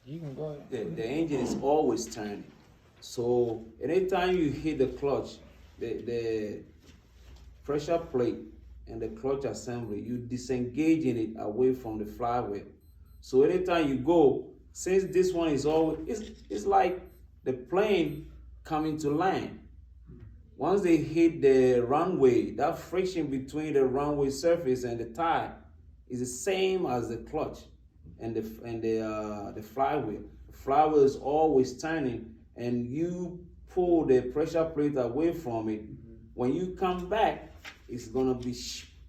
You can go ahead. The engine is always turning. So anytime you hit the clutch, the pressure plate and the clutch assembly, you disengaging it away from the flywheel. So anytime you go, since this one is always, it's like the plane coming to land. Once they hit the runway, that friction between the runway surface and the tire is the same as the clutch and the flywheel. The flywheel is always turning, and you pull the pressure plate away from it. When you come back, it's gonna be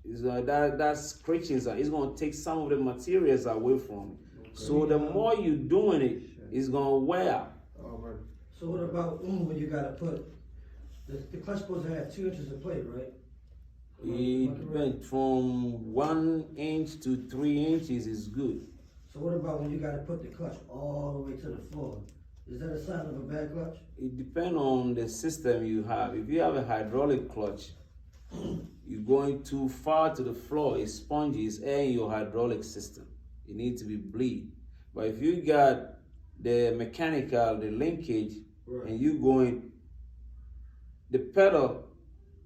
that scratching. It's gonna take some of the materials away from it. So the more you doing it, it's gonna wear. So what about when you gotta put the clutch supposed to have 2 inches of plate, right? It went from 1 inch to 3 inches is good. So what about when you gotta put the clutch all the way to the floor? Is that a sign of a bad clutch? It depends on the system you have. If you have a hydraulic clutch, you're going too far to the floor, it's spongy, it's air in your hydraulic system. It needs to be bleed. But if you got the mechanical, the linkage, Right. and you going, the pedal,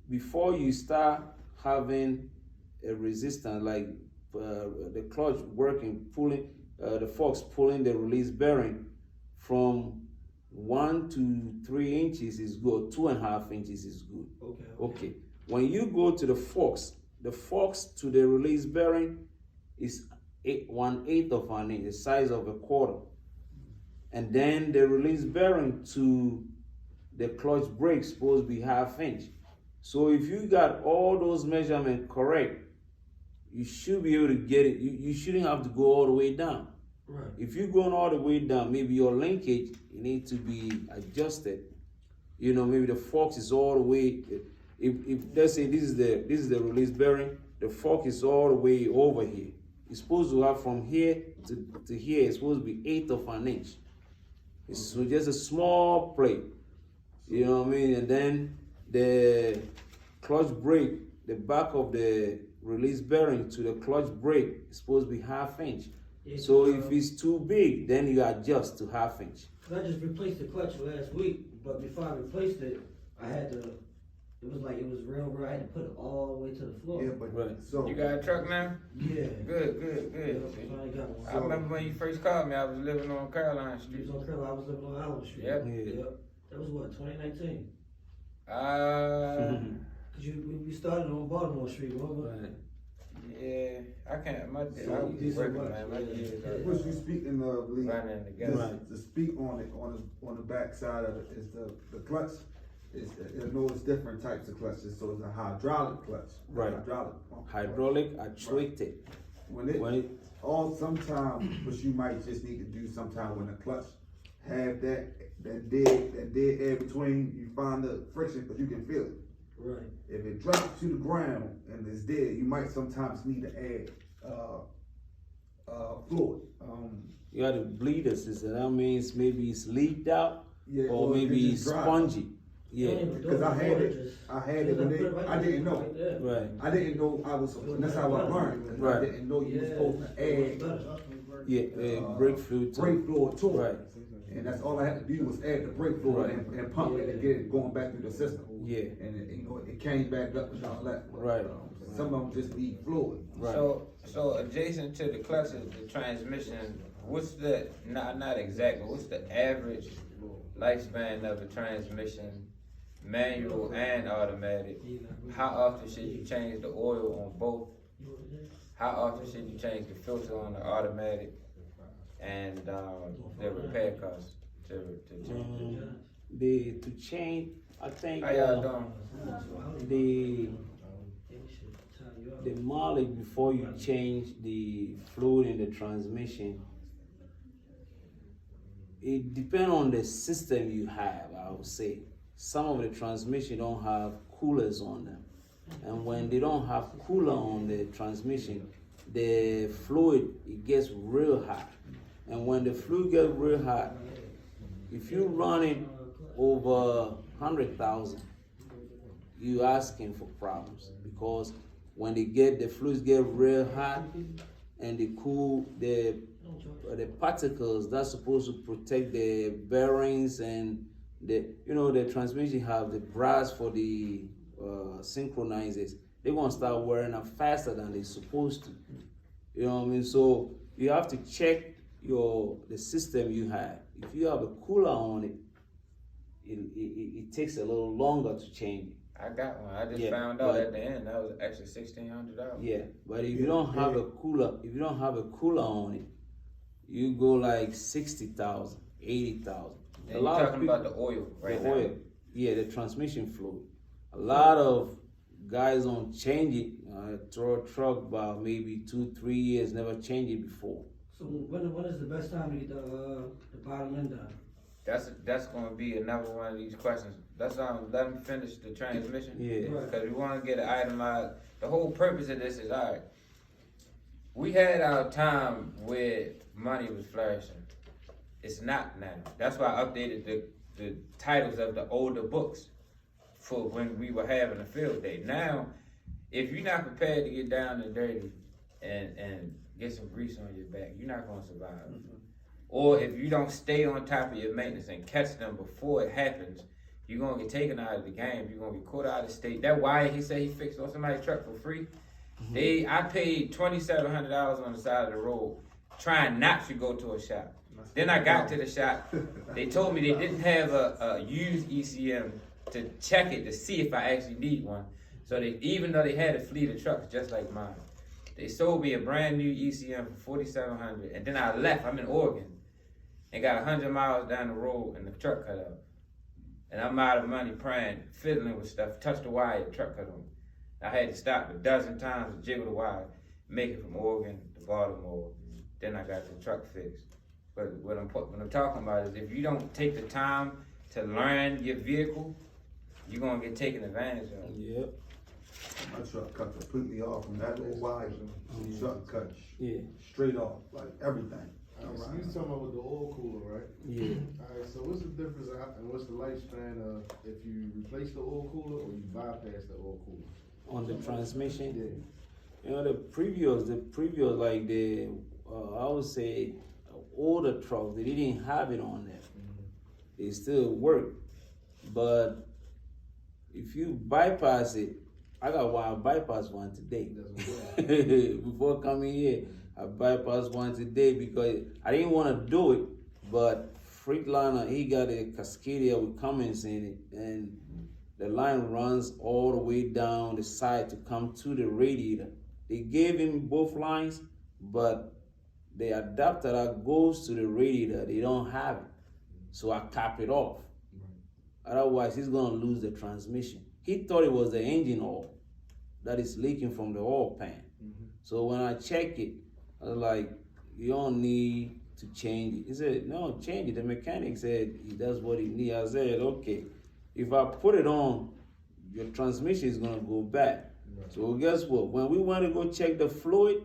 before you start having a resistance, like the clutch working, pulling, the forks pulling the release bearing from 1 to 3 inches is good, 2.5 inches is good. Okay. When you go to the forks to the release bearing is 1/8 of an inch, the size of a quarter. And then the release bearing to the clutch brake supposed to be 1/2 inch. So if you got all those measurements correct, you should be able to get it. You shouldn't have to go all the way down. Right. If you're going all the way down, maybe your linkage needs to be adjusted. You know, maybe the fork is all the way. If let's say this is the release bearing, the fork is all the way over here. It's supposed to have from here to here. It's supposed to be 1/8 of an inch. It's so just a small plate. You know what I mean? And then the clutch brake, the back of the release bearing to the clutch brake is supposed to be 1/2 inch. So if it's too big, then you adjust to 1/2 inch. I just replaced the clutch last week, but before I replaced it, I had to. It was like it was real. I had to put it all the way to the floor. Yeah, but Right. so You got a truck now? Yeah. Good. Yeah, finally got one. I remember when you first called me, I was living on Caroline You Street. was on Carolina, I was living on Allen Street. Yep. Yeah. That was what, 2019? Cause we started on Baltimore Street, remember? Right. Yeah, I can't, I was you working, said man, my what? years Yeah. are what you speaking of, Lee? running together. Right. To speak on it, on the back side of it, is the clutch. I know it's different types of clutches. So it's a hydraulic clutch. Right. Hydraulic pump. Hydraulic actuated. When it, When it sometimes, what you might just need to do sometime when the clutch have that dead air between, you find the friction, because you can feel it. Right. If it drops to the ground and it's dead, you might sometimes need to add fluid. you got to bleed the system, that means maybe it's leaked out, Yeah, or maybe it's dry. spongy. Yeah. Because I had it when I didn't know. Right. I didn't know I was, that's how I learned. Right. I didn't know you were supposed to add Yeah. Brake fluid too. brake fluid to it. Right. And that's all I had to do was add the brake fluid Right. and pump it and get it going back through the system. Yeah. And it came back up and all that. Right. Some of them just need fluid. Right. So adjacent to the clutch is the transmission. What's the, not exactly, what's the average lifespan of a transmission, manual and automatic? How often should you change the oil on both? How often should you change the filter on the automatic? And the repair costs to change To change, I think How y'all doing? the mileage before you change the fluid in the transmission, it depends on the system you have, I would say. Some of the transmission don't have coolers on them. And when they don't have cooler on the transmission, the fluid, it gets real hot. And when the fluid gets real hot, if you run it over 100,000, you asking for problems, because when the fluids get real hot and the the particles that's supposed to protect the bearings and the transmission have the brass for the synchronizers. They're gonna start wearing out faster than they're supposed to. You know what I mean? So you have to check the system you have. If you have a cooler on it, it takes a little longer to change it. I got one. I just found out at the end that was extra $1,600. Yeah, but if you don't have a cooler, on it, you go like 60,000, 80,000. And you're talking about the oil right now. Oil, yeah, the transmission fluid. A lot of guys don't change it. Throw a truck about maybe 2-3 years, never change it before. So when is the best time to get the bottom end done? That's going to be another one of these questions. Let me finish the transmission. Yeah. Right. Because we want to get it itemized. The whole purpose of this is, all right, we had our time where money was flourishing. It's not now. That's why I updated the titles of the older books for when we were having a field day. Now, if you're not prepared to get down and dirty and get some grease on your back, you're not going to survive. Mm-hmm. Or if you don't stay on top of your maintenance and catch them before it happens, you're gonna get taken out of the game. You're gonna be caught out of state. That why he said he fixed on somebody's truck for free. I paid $2,700 on the side of the road, trying not to go to a shop. Then I got to the shop. They told me they didn't have a used ECM to check it to see if I actually need one. So even though they had a fleet of trucks just like mine, they sold me a brand new ECM for $4,700, and then I left. I'm in Oregon, and got 100 miles down the road, and the truck cut off. And I'm out of money praying, fiddling with stuff, touched the wire, the truck cut on. I had to stop a dozen times to jiggle the wire, make it from Oregon to Baltimore. Then I got the truck fixed. But what I'm talking about is if you don't take the time to learn your vehicle, you're gonna get taken advantage of. Yep. My truck cut completely off from that little wire. Truck cut straight off, like everything. Alright, so you talking about with the oil cooler, right? Yeah. Alright, so what's the difference and what's the lifespan of if you replace the oil cooler or you bypass the oil cooler? On the transmission, Yeah. the previous, like I would say, older trucks, they didn't have it on there. They still work, but if you bypass it, I bypassed one today. Before coming here, I bypassed one today because I didn't want to do it, but Freightliner, he got a Cascadia with Cummins in it, and the line runs all the way down the side to come to the radiator. They gave him both lines, but the adapter that goes to the radiator, they don't have it. So I cap it off. Otherwise, he's gonna lose the transmission. He thought it was the engine oil that is leaking from the oil pan. So when I check it, I was like, you don't need to change it. He said, no, change it. The mechanic said that's what he needs. I said, okay, if I put it on, your transmission is gonna go bad. So guess what? When we want to go check the fluid,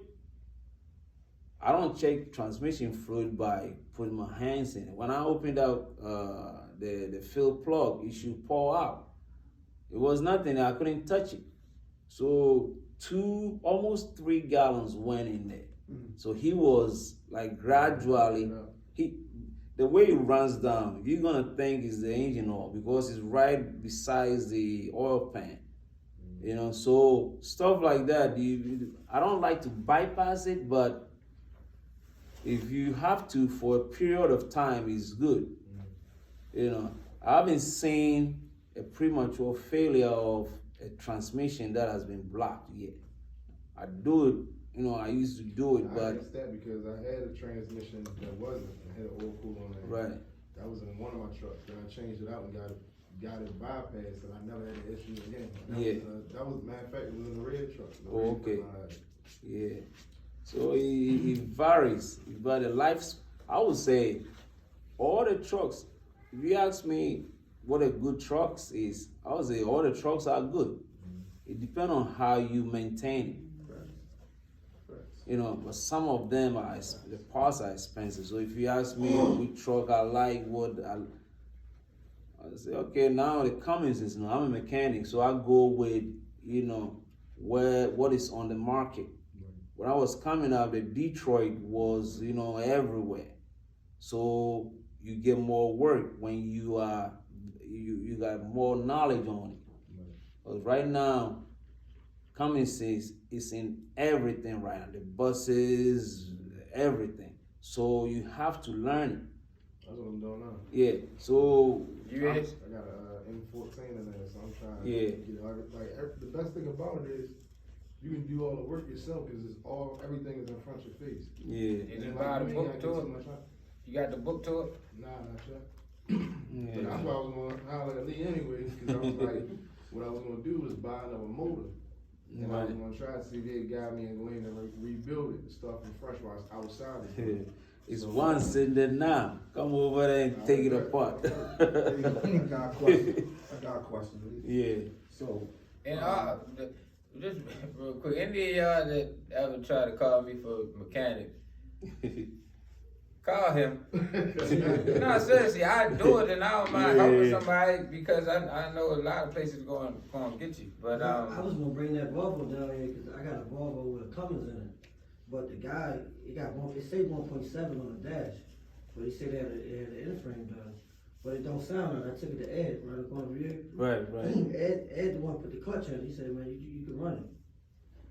I don't check transmission fluid by putting my hands in it. When I opened up the fill plug, it should pour out. It was nothing, I couldn't touch it. So almost 3 gallons went in there. So he was like gradually, the way it runs down, you're gonna think it's the engine oil because it's right beside the oil pan. You know, so stuff like that, I don't like to bypass it, but if you have to for a period of time, it's good. You know, I haven't seen a premature failure of a transmission that has been blocked yet. I do it, you know, I used to do it, but. I asked that because I had a transmission that wasn't, I had an oil cooler on there. Right. That was in one of my trucks, then I changed it out and got it bypassed, and I never had an issue again. That was, matter of fact, it was in the red truck. Oh, okay. Yeah. So it varies. But the life, I would say, all the trucks, if you ask me what a good trucks is, I would say all the trucks are good. It depends on how you maintain it. You know, but some of them the parts are expensive. So if you ask me which truck I like, I say, okay, now the Cummins is, I'm a mechanic, so I go with, you know, what is on the market. when I was coming up, the Detroit was, everywhere. So you get more work when you are, you got more knowledge on it. But right now, Cummins is in everything right now, the buses, everything. So you have to learn it. That's what I'm doing now. Yeah, so You I is? got a M14 in there, so I'm trying Yeah. to get the best thing about it is you can do all the work yourself because everything is in front of your face. yeah, Did you And buy the ain't book gotta to get it? too much time. You got the book to it? Nah, not yet. yeah. But that's why I was gonna holler at Lee anyways, because I was like, what I was gonna do was buy another motor. And I was Right. gonna try to see if they'd guide me and go in and rebuild it, start from fresh while I was outside of it. It's So- one sitting there now. Come over there and take it apart. I got a question. Yeah. So, And just real quick, any of y'all that ever try to call me for mechanics, call him. No, seriously, I do it and I don't mind helping somebody because I know a lot of places going to get you. But I was gonna bring that Volvo down here because I got a Volvo with a Cummins in it. But the guy, it said 1.7 on the dash, but he said it had an in-frame done. But it don't sound right. I took it to Ed, right up over here. Right, right. Ed the one put the clutch in it. He said, man, you can run it.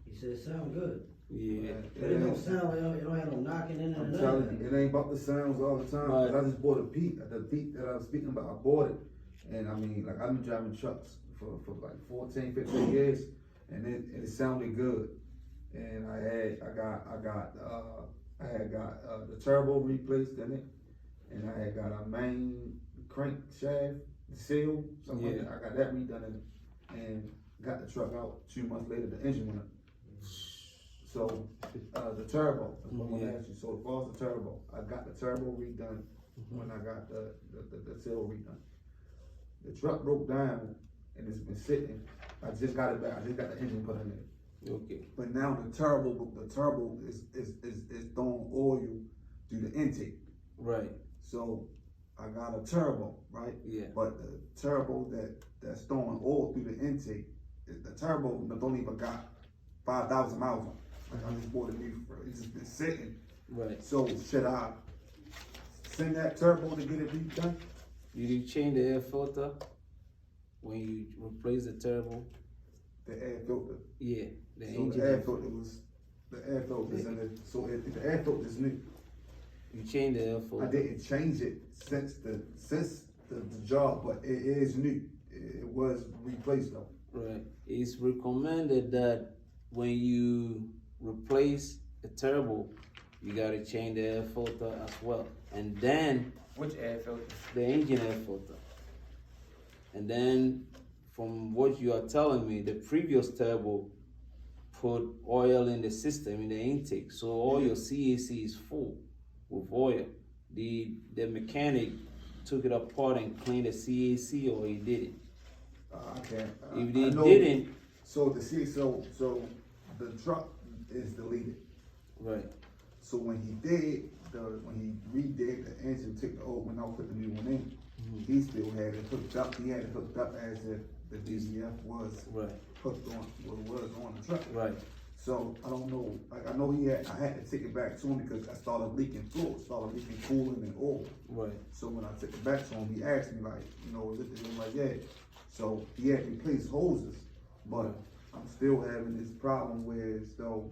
He said, it sound good. Yeah. But it don't sound, it don't have no knocking in it or I'm nothing. telling you, it ain't about the sounds all the time. 'Cause I just bought a Pete, the Pete that I was speaking about, I bought it. And I mean, like, I've been driving trucks for like 14, 15 years, and it sounded good. And I had got the turbo replaced in it, and I had got a main crankshaft seal, something like Yeah. that. I got that redone in it, and got the truck out. 2 months later, the engine went up. So, the turbo, that's what I'm gonna Yeah. ask you. So as far as the turbo, I got the turbo redone when I got the seal redone. The truck broke down and it's been sitting. I just got it back. I just got the engine put in there. Okay. But now the turbo is throwing oil through the intake. Right. So I got a turbo, right? Yeah. But the turbo that's throwing oil through the intake, the turbo don't even got 5,000 miles on it. Like I just bought a new, it's just been sitting. Right. So should I send that turbo to get it redone? Did you change the air filter when you replace the turbo? The air filter. Yeah. The So engine. the air filter's in it. So if the air filter's new, You change the air I filter. didn't change it since the job, but it is new. It was replaced though. Right. It's recommended that when you replace the turbo, you gotta change the air filter as well. And then which air filter? the engine air filter. And then from what you are telling me, the previous turbo put oil in the system, in the intake. So all your CAC is full with oil. The mechanic took it apart and cleaned the CAC, or he did it. I can't. If I they know- didn't, So the truck is deleted. right, So when he redid the engine, took the old one out, put the new one in, he still had it hooked up. He had it hooked up as if the DCF was right, hooked on, was on the truck. right, So I don't know, like I know I had to take it back to him because I started leaking fluid, started leaking coolant and oil. right, So when I took it back to him, he asked me like, is it the, I'm like, yeah. So he had replaced hoses, but I'm still having this problem where though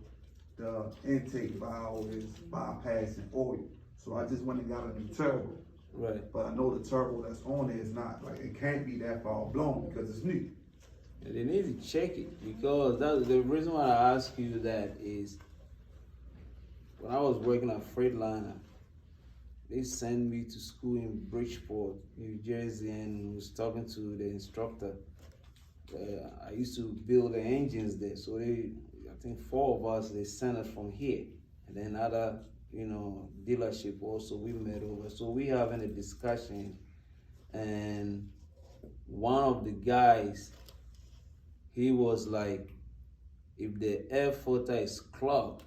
the intake valve is bypassing oil. So I just went and got a new turbo, right. but I know the turbo that's on there is not, like, it can't be that far blown because it's new. And they need to check it, because that's the reason why I ask you that is when I was working at Freightliner, they sent me to school in Bridgeport, New Jersey, and was talking to the instructor. I used to build the engines there, so I think 4 of us, they sent us from here, and then other, dealership also we met over. So we having a discussion, and one of the guys, he was like, if the air filter is clogged,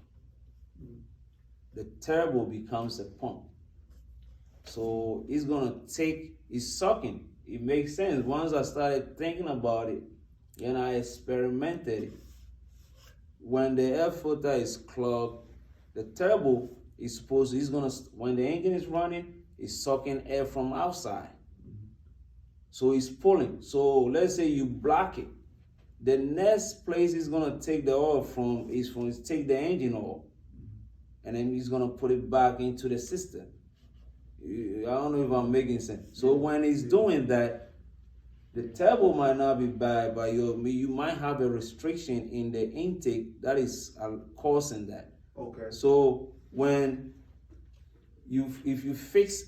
the turbo becomes a pump. So it's sucking. It makes sense. Once I started thinking about it, and I experimented it, when the air filter is clogged, the turbo is supposed to, when the engine is running, it's sucking air from outside. So it's pulling. So let's say you block it. The next place it's gonna take the oil from is take the engine oil. And then he's gonna put it back into the system. I don't know if I'm making sense. So when he's doing that, the turbo might not be bad, but you might have a restriction in the intake that is causing that. Okay. So when if you fix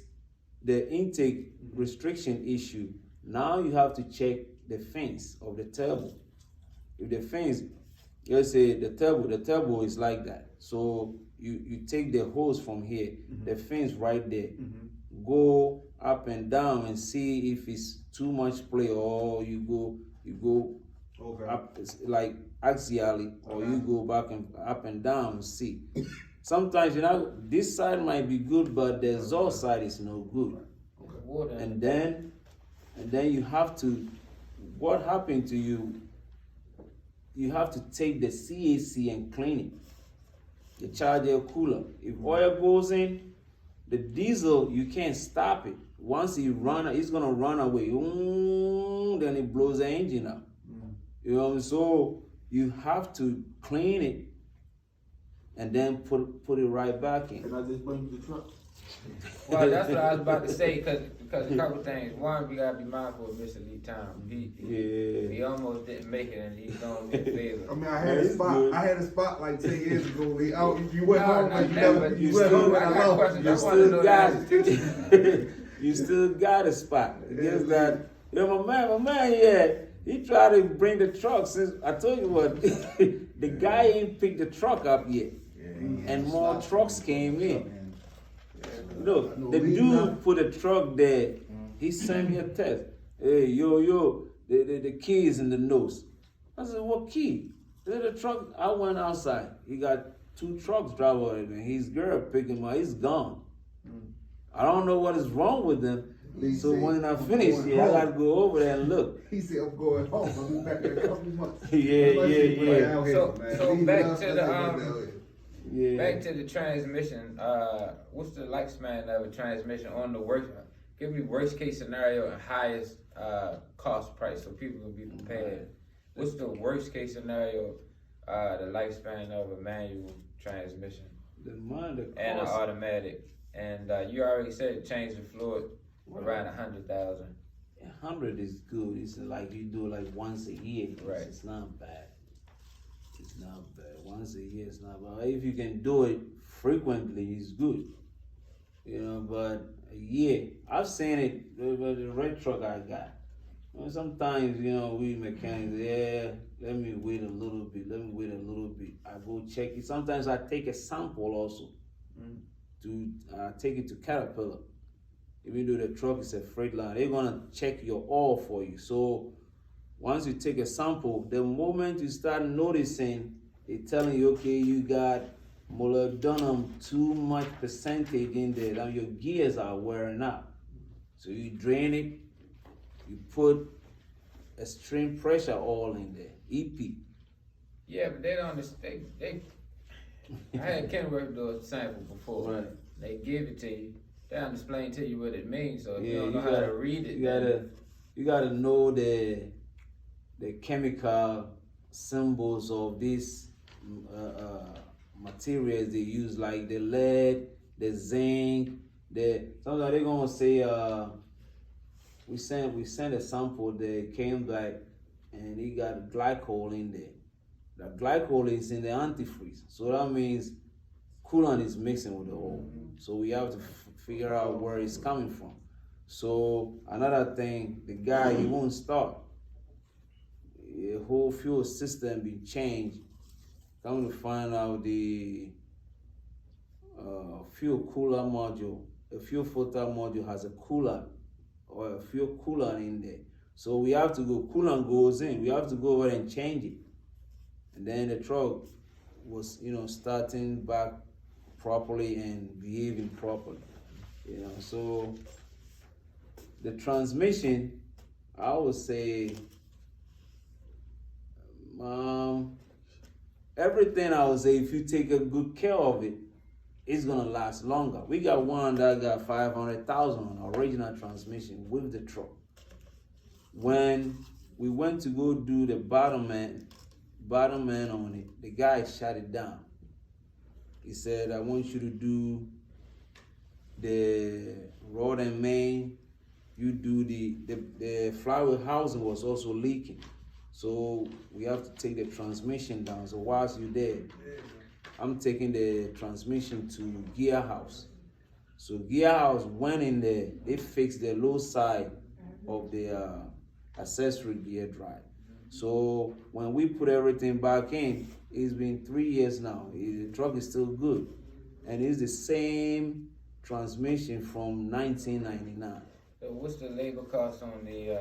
the intake restriction issue, now you have to check the fins of the turbo. If the fins, let's say the turbo is like that. So you take the hose from here, the fins right there, go up and down and see if it's too much play, or you go Okay. up like axially, or you go back and up and down and see. Sometimes this side might be good, but the exhaust side is no good. Water. And then you have to, what happened to you, you have to take the CAC and clean it, the charger cooler. If oil goes in, the diesel, you can't stop it. Once it's gonna run away. Then it blows the engine up. You know, so you have to clean it and then put it right back in. Can I just bring you the truck? Well, that's what I was about to say, because a couple things. One, we gotta be mindful of Mr. Lee Tom. He almost didn't make it, and he's gonna be a favor. I mean, I had a spot. good. I had a spot like 10 years ago. Lee. You went home. No, You never. never. You You went still- home. I got I questions. You I wanna know still the got answer. you still got a spot. Just that, my man, yeah, he tried to bring the truck since I told you what, the guy ain't picked the truck up yet, and more trucks came in. Look, the dude put a truck there. He sent me a text. Hey, yo, the key is in the nose. I said, what key? The truck. I went outside. He got 2 trucks drive over there. His girl picked him up. He's gone. I don't know what is wrong with him. Lee So said, when I "I'm finish going here, I home." gotta go over there and look. He said, I'm going home. I'll be back in a couple months. Yeah. So back to the, Yeah. Back to the transmission. What's the lifespan of a transmission on the worst? Give me worst case scenario and highest cost price so people can be prepared. What's the worst case scenario? The lifespan of a manual transmission and an automatic. And you already said change the fluid around 100,000. 100 is good. It's like you do like once a year. Right. It's not bad. It's not bad. Once a year, it's not bad. If you can do it frequently, it's good. You know, but a year, I've seen it with the red truck I got. You know, sometimes, we mechanics, let me wait a little bit. I go check it. Sometimes I take a sample also to take it to Caterpillar. Even though the truck is a Freightliner, they're gonna check your oil for you. So once you take a sample, the moment you start noticing, they're telling you, okay, you got molybdenum too much percentage in there, now your gears are wearing out. So you drain it, you put extreme pressure oil in there, EP. Yeah, but they don't understand. I had Kenworth do a sample before. Right. They give it to you. They don't explain to you what it means. So if you don't know you how gotta- to read it, You gotta know the chemical symbols of these materials they use, like the lead, the zinc. Sometimes they're gonna say we sent a sample that came back and it got glycol in there. The glycol is in the antifreeze, so that means coolant is mixing with the oil. So we have to figure out where it's coming from. So another thing, the guy, he won't start. The whole fuel system be changed. Come to find out the fuel cooler module, a fuel filter module has a coolant or a fuel coolant in there. So we have to go, coolant goes in, we have to go over and change it. And then the truck was, starting back properly and behaving properly. So the transmission, I would say, everything I would say, if you take a good care of it, it's gonna last longer. We got one that got 500,000 on original transmission with the truck. When we went to go do the bottom man on it, the guy shut it down. He said, I want you to do the rod and main. You do the flower housing was also leaking. So we have to take the transmission down. So whilst you're there, I'm taking the transmission to Gear House. So Gear House went in there, they fixed the low side of the accessory gear drive. So when we put everything back in, it's been 3 years now. The truck is still good. And it's the same transmission from 1999. So what's the labor cost on the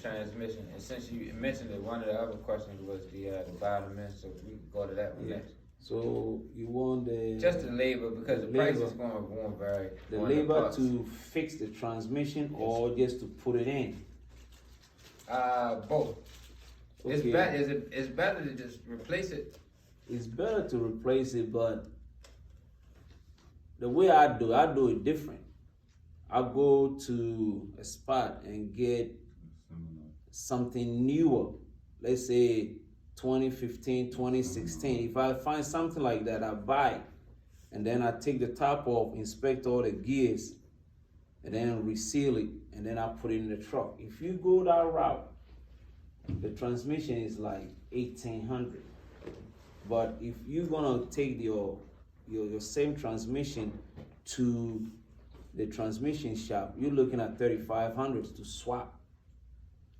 transmission? And since you mentioned it, one of the other questions was the bottom end, so we can go to that one next. So you want Just the labor, because the price labor. is going to vary. the on labor parts. to fix the transmission or just to put it in? Both. It's Okay. it's better to just replace it. It's better to replace it, but the way I do it different. I go to a spot and get something newer. Let's say 2015, 2016. If I find something like that, I buy it. And then I take the top off, inspect all the gears, and then reseal it, and then I put it in the truck. If you go that route, the transmission is like 1,800. But if you're gonna take your same transmission to the transmission shop, you're looking at 3,500 to swap.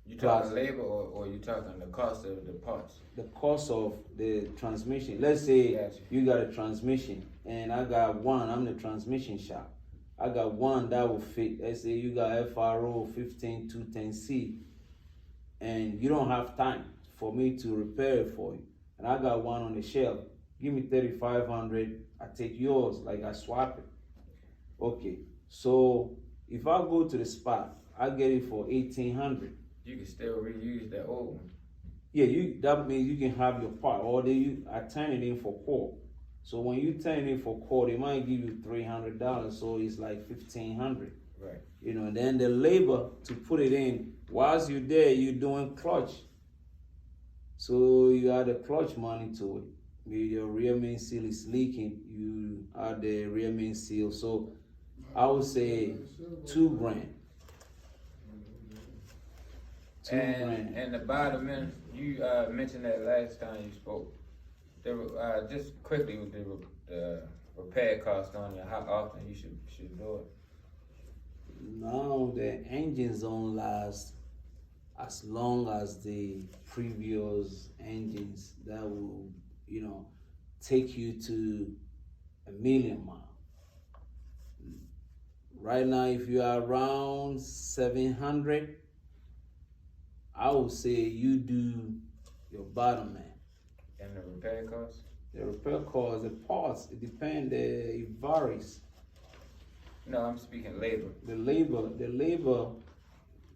You talking labor or you talking the cost of the parts? The cost of the transmission. Let's say Gotcha. you got a transmission and I got one, I'm the transmission shop. I got one that will fit. Let's say you got FRO 15210C and you don't have time for me to repair it for you. And I got one on the shelf. Give me 3,500, I take yours, like I swap it. Okay, so if I go to the spot, I get it for 1,800. You can still reuse that old one. Yeah, that means you can have your part, or I turn it in for quote. So when you turn it in for quote, they might give you $300, so it's like 1,500. Right. You know, then the labor to put it in, whilst you're there, you're doing clutch. So you add the clutch money to it. Maybe your rear main seal is leaking, you add the rear main seal. So I would say $2,000. And the bottom end, you mentioned that last time you spoke. Just quickly with the repair cost on it, how often you should do it. Now the engines don't last as long as the previous engines that will, take you to 1,000,000 miles. Right now, if you are around 700, I would say you do your bottom end. And the repair cost? The repair cost, the parts, it depends, it varies. No, I'm speaking labor. The labor,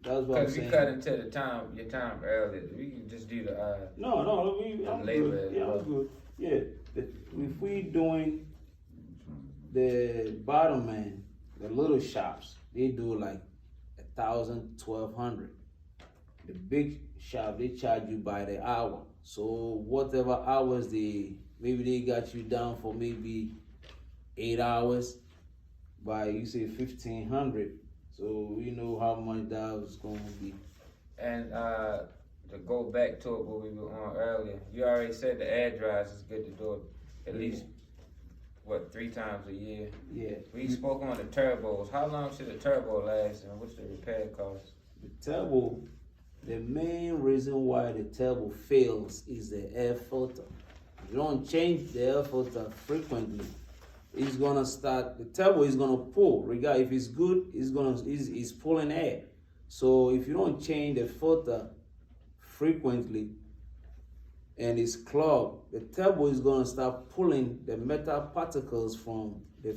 that's what I'm Because we saying. cut into your time earlier. We can just do the I'm labor good. as Yeah, well. I'm good. Yeah, if we doing the bottom end, the little shops, they do like 1,000, 1,200. The big shop, they charge you by the hour. So whatever hours maybe they got you down for maybe 8 hours by, you say 1,500. So you know how much that was going to be. And to go back to it, what we were on earlier, you already said the air dryers is good to do it at least, 3 times a year? Yeah. We spoke on the turbos. How long should a turbo last and what's the repair cost? The turbo, the main reason why the turbo fails is the air filter. If you don't change the air filter frequently, it's gonna start, the turbo is gonna pull. Regardless if it's good, it's pulling air. So if you don't change the filter frequently and it's clogged, the turbo is gonna start pulling the metal particles from the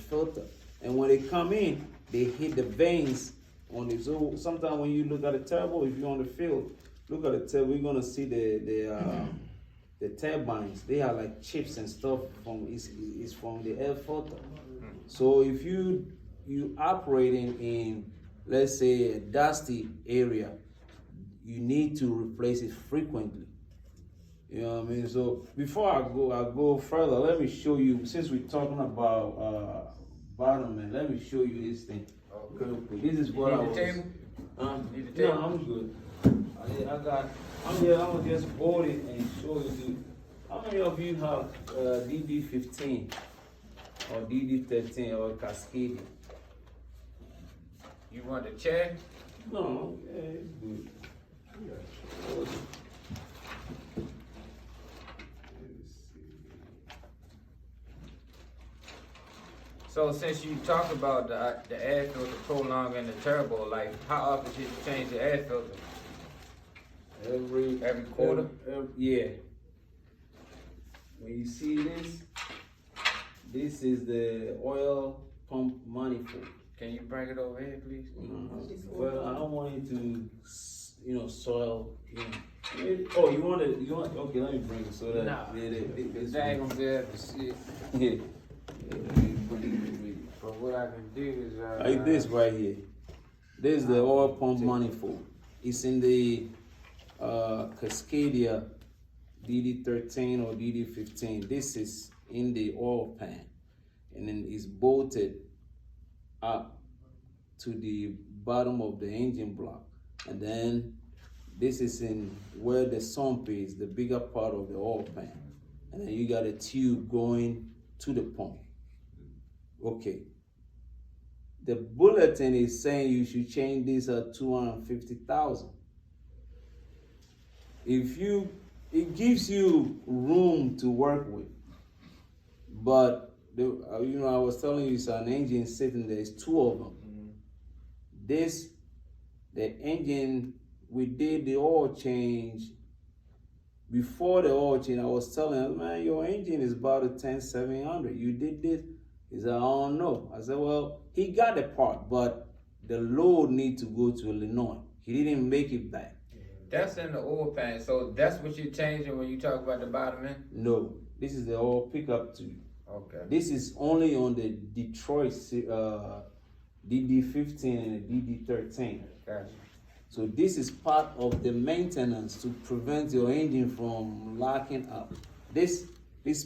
filter. And when they come in, they hit the vanes on it. So sometimes when you look at the turbo, if you're on the field, look at the turbo, you're gonna see the the turbines, they are like chips and stuff from is from the air filter. So if you operating in, let's say, a dusty area, you need to replace it frequently. You know what I mean? So before I go further, let me show you, since we're talking about bottom man, let me show you this thing. Okay. This is what I Need was. the table? Need the No, table? I'm good. I'm gonna just hold it and show you. How many of you have DD15 or DD13 or Cascadia? You want the chair? No, it's good. So since you talk about the air filter prolonging the turbo life, how often should you change the air filter? Every quarter? Yeah. When you see this is the oil pump manifold. Can you bring it over here, please? Well, I don't want you to, soil. Oh, you want? Okay, let me bring it so that. Nah, they they ain't gonna be able to see it. Yeah. But what I can do is Like this right here. This is the oil pump manifold. It's in the Cascadia DD13 or DD15. This is in the oil pan, and then it's bolted up to the bottom of the engine block, and then this is in where the sump is, the bigger part of the oil pan, and then you got a tube going to the pump. Okay. The bulletin is saying you should change this at 250,000. It gives you room to work with, but I was telling you it's an engine sitting there. It's two of them. The engine, we did the oil change. Before the oil change, I was telling him, man, your engine is about a 10,700. You did this? He said, I don't know. I said, well, he got the part, but the load need to go to Illinois. He didn't make it back. that's in the oil pan. So that's what you're changing when you talk about the bottom end? No, this is the oil pickup tube. Okay. This is only on the Detroit DD15 and the DD13. Gotcha. So this is part of the maintenance to prevent your engine from locking up. This piece